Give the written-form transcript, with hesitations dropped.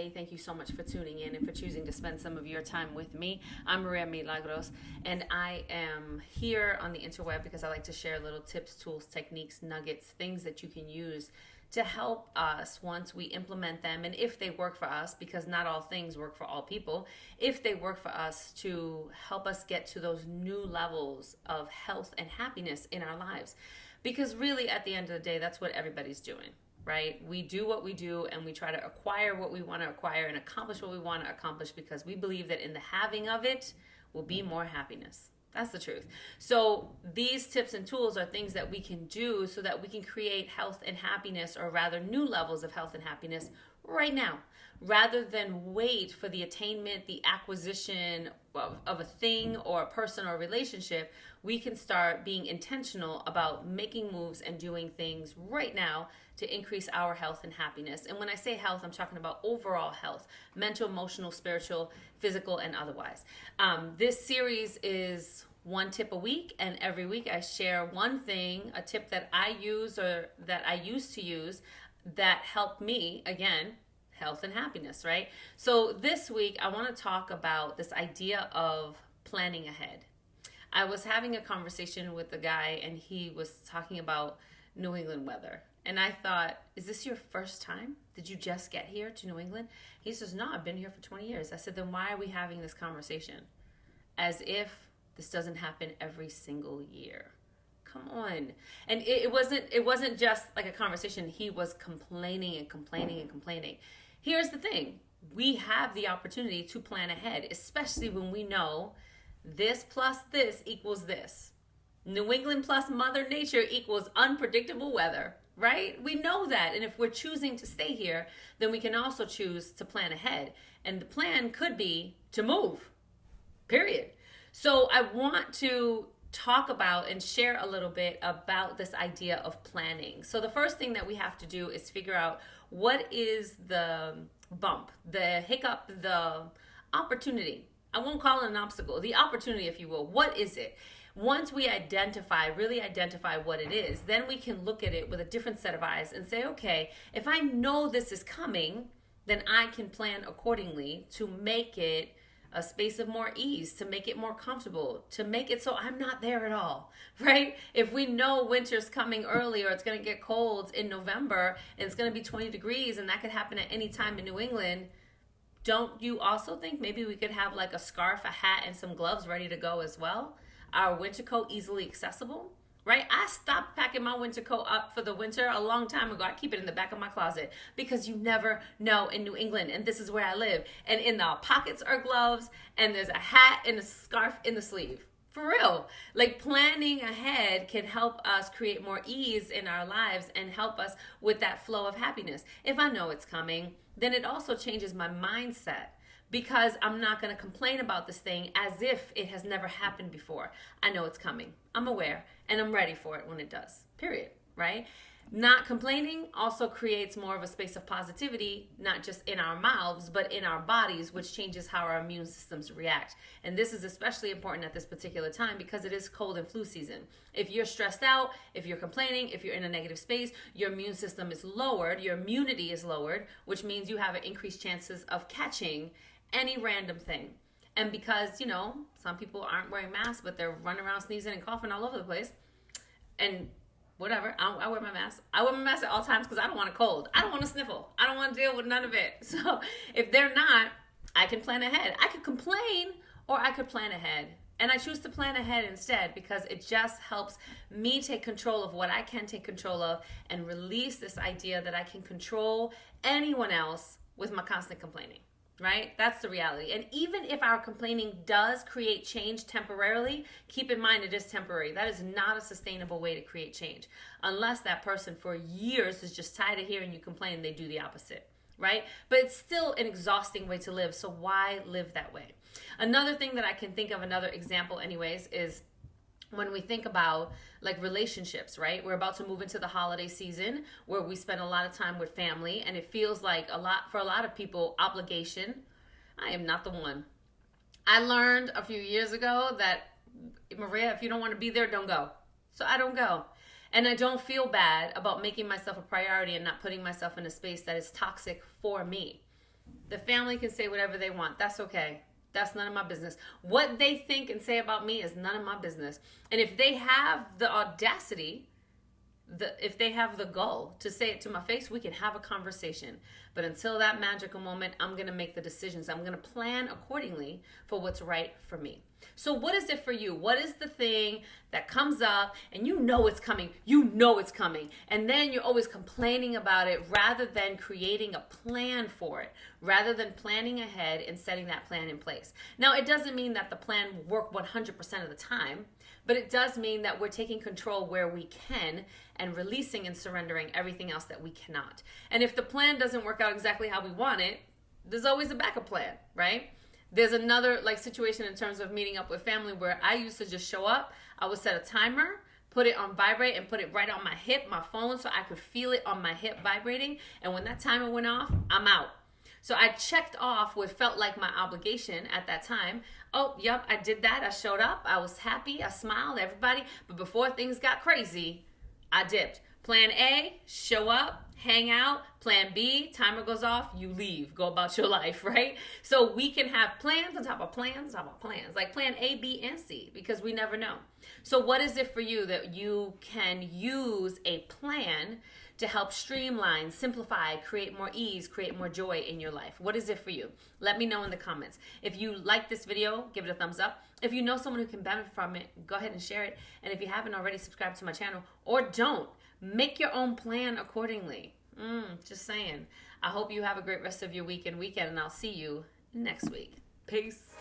Hey, thank you so much for tuning in and for choosing to spend some of your time with me. I'm Maria Milagros, and I am here on the interweb because I like to share little tips, tools, techniques, nuggets, things that you can use to help us once we implement them, and if they work for us, because not all things work for all people, if they work for us, to help us get to those new levels of health and happiness in our lives. Because really, at the end of the day, that's what everybody's doing. Right? We do what we do and we try to acquire what we want to acquire and accomplish what we want to accomplish because we believe that in the having of it will be more happiness. That's the truth. So these tips and tools are things that we can do so that we can create health and happiness, or rather new levels of health and happiness right now, rather than wait for the attainment, the acquisition of a thing or a person or a relationship. We can start being intentional about making moves and doing things right now to increase our health and happiness. And when I say health, I'm talking about overall health, mental, emotional, spiritual, physical, and otherwise. This series is one tip a week, and every week I share one thing, a tip that I use or that I used to use that helped me, again, health and happiness, right? So this week I want to talk about this idea of planning ahead. I was having a conversation with a guy and he was talking about New England weather. And I thought, is this your first time? Did you just get here to New England? He says, no, I've been here for 20 years. I said, then why are we having this conversation? As if this doesn't happen every single year. Come on. And it wasn't just like a conversation. He was complaining and complaining and complaining. Here's the thing. We have the opportunity to plan ahead, especially when we know this plus this equals this. New England plus Mother Nature equals unpredictable weather, right? We know that. And if we're choosing to stay here, then we can also choose to plan ahead. And the plan could be to move, period. So I want to talk about and share a little bit about this idea of planning. So the first thing that we have to do is figure out what is the bump, the hiccup, the opportunity. I won't call it an obstacle, the opportunity, if you will. What is it? Once we really identify what it is, then we can look at it with a different set of eyes and say, okay, if I know this is coming, then I can plan accordingly to make it a space of more ease, to make it more comfortable, to make it so I'm not there at all, right? If we know winter's coming early or it's going to get cold in November and it's going to be 20 degrees and that could happen at any time in New England, don't you also think maybe we could have like a scarf, a hat, and some gloves ready to go as well? Our winter coat easily accessible, right? I stopped packing my winter coat up for the winter a long time ago. I keep it in the back of my closet because you never know in New England, and this is where I live. And in the pockets are gloves, and there's a hat and a scarf in the sleeve. For real. Like, planning ahead can help us create more ease in our lives and help us with that flow of happiness. If I know it's coming, then it also changes my mindset, because I'm not going to complain about this thing as if it has never happened before. I know it's coming. I'm aware, and I'm ready for it when it does. Period. Right? Not complaining also creates more of a space of positivity, not just in our mouths, but in our bodies, which changes how our immune systems react. And this is especially important at this particular time because it is cold and flu season. If you're stressed out, if you're complaining, if you're in a negative space, your immune system is lowered, your immunity is lowered, which means you have increased chances of catching any random thing. And because, some people aren't wearing masks, but they're running around sneezing and coughing all over the place. And whatever, I wear my mask. I wear my mask at all times because I don't want a cold. I don't want to sniffle. I don't want to deal with none of it. So if they're not, I can plan ahead. I could complain or I could plan ahead. And I choose to plan ahead instead because it just helps me take control of what I can take control of and release this idea that I can control anyone else with my constant complaining. Right? That's the reality. And even if our complaining does create change temporarily, keep in mind it is temporary. That is not a sustainable way to create change. Unless that person for years is just tired of hearing you complain, they do the opposite. Right? But it's still an exhausting way to live. So why live that way? Another thing that I can think of, another example anyways, is when we think about like relationships, right? We're about to move into the holiday season where we spend a lot of time with family, and it feels like for a lot of people, obligation. I am not the one. I learned a few years ago that, Maria, if you don't want to be there, don't go. So I don't go. And I don't feel bad about making myself a priority and not putting myself in a space that is toxic for me. The family can say whatever they want. That's okay. That's none of my business. What they think and say about me is none of my business. And if they have the audacity, if they have the gall to say it to my face, we can have a conversation. But until that magical moment, I'm going to make the decisions. I'm going to plan accordingly for what's right for me. So what is it for you? What is the thing that comes up and you know it's coming? You know it's coming. And then you're always complaining about it rather than creating a plan for it, rather than planning ahead and setting that plan in place. Now, it doesn't mean that the plan will work 100% of the time, but it does mean that we're taking control where we can and releasing and surrendering everything else that we cannot. And if the plan doesn't work out exactly how we want it, there's always a backup plan, right? There's another situation in terms of meeting up with family where I used to just show up. I would set a timer, put it on vibrate, and put it right on my hip, my phone, so I could feel it on my hip vibrating. And when that timer went off, I'm out. So I checked off what felt like my obligation at that time. Oh, yep, I did that. I showed up. I was happy. I smiled at everybody. But before things got crazy, I dipped. Plan A, show up, hang out. Plan B, timer goes off, you leave, go about your life, right? So we can have plans on top of plans on top of plans, like plan A, B, and C, because we never know. So what is it for you that you can use a plan to help streamline, simplify, create more ease, create more joy in your life? What is it for you? Let me know in the comments. If you like this video, give it a thumbs up. If you know someone who can benefit from it, go ahead and share it. And if you haven't already, subscribe to my channel, or don't. Make your own plan accordingly. Just saying. I hope you have a great rest of your week and weekend, and I'll see you next week. Peace.